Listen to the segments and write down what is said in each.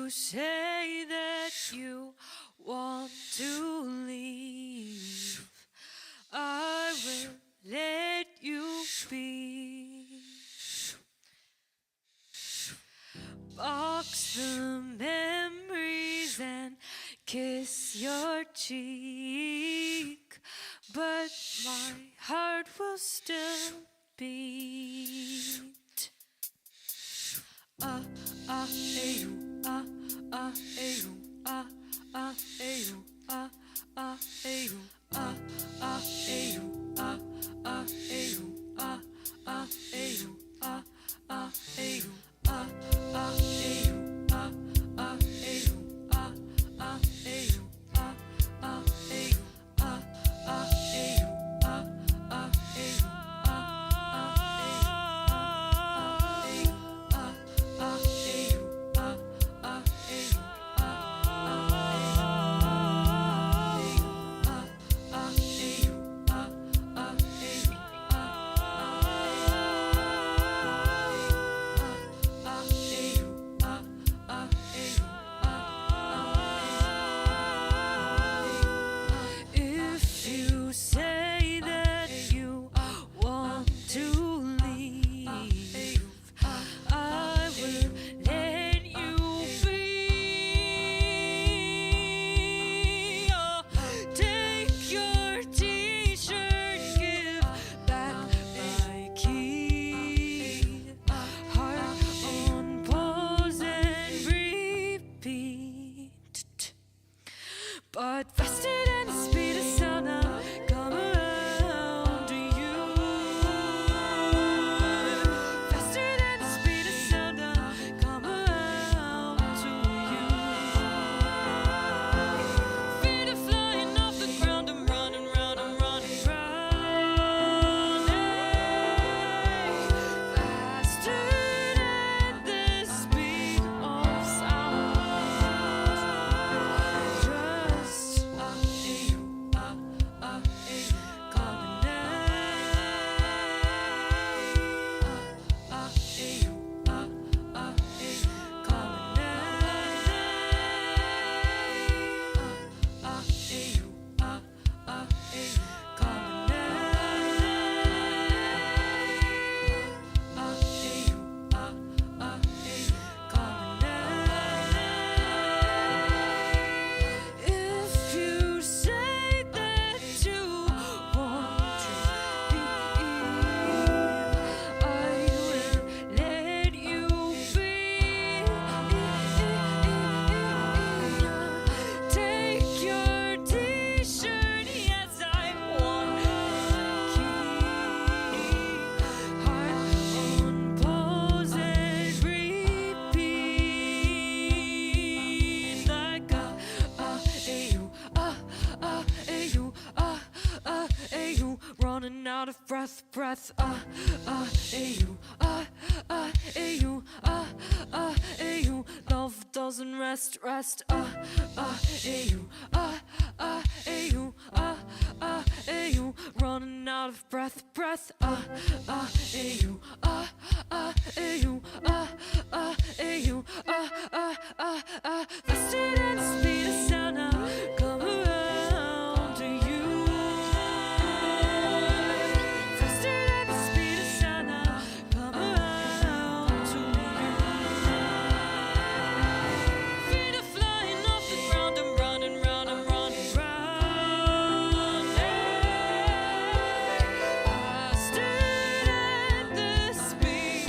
say that you want to leave, I will let you be. Box the memories and kiss your cheek, but my heart will still beat. Hey you, hey you, hey you, hey you, hey you, hey you, hey you, hey you, hey you. But faster than the speed of sound, I'll come around to you. Faster than the speed of sound, I'll come around to you. Feet are flying off the ground, I'm running round, I'm running round. Faster than the speed of sound. Running out of breath, you, you, love doesn't rest, you, you, running out of breath, you, you, faster than the speed of sound, I'll come around to you. Speed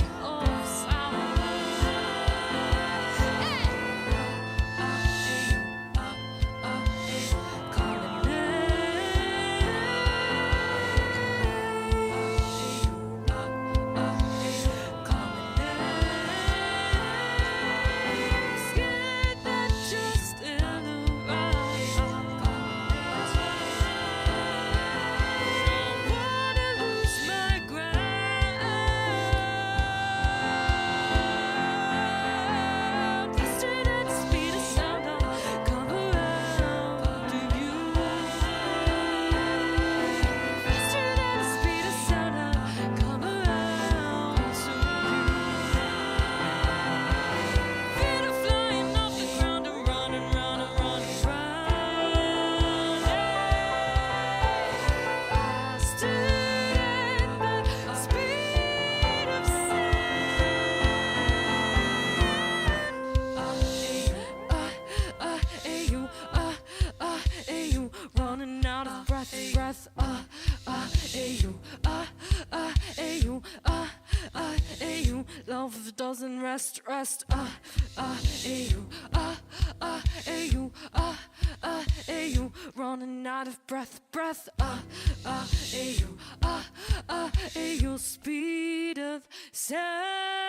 love doesn't rest, rest. Ayo, ayo, ayo, running out of breath, breath. Ayo, ayo, speed of sound.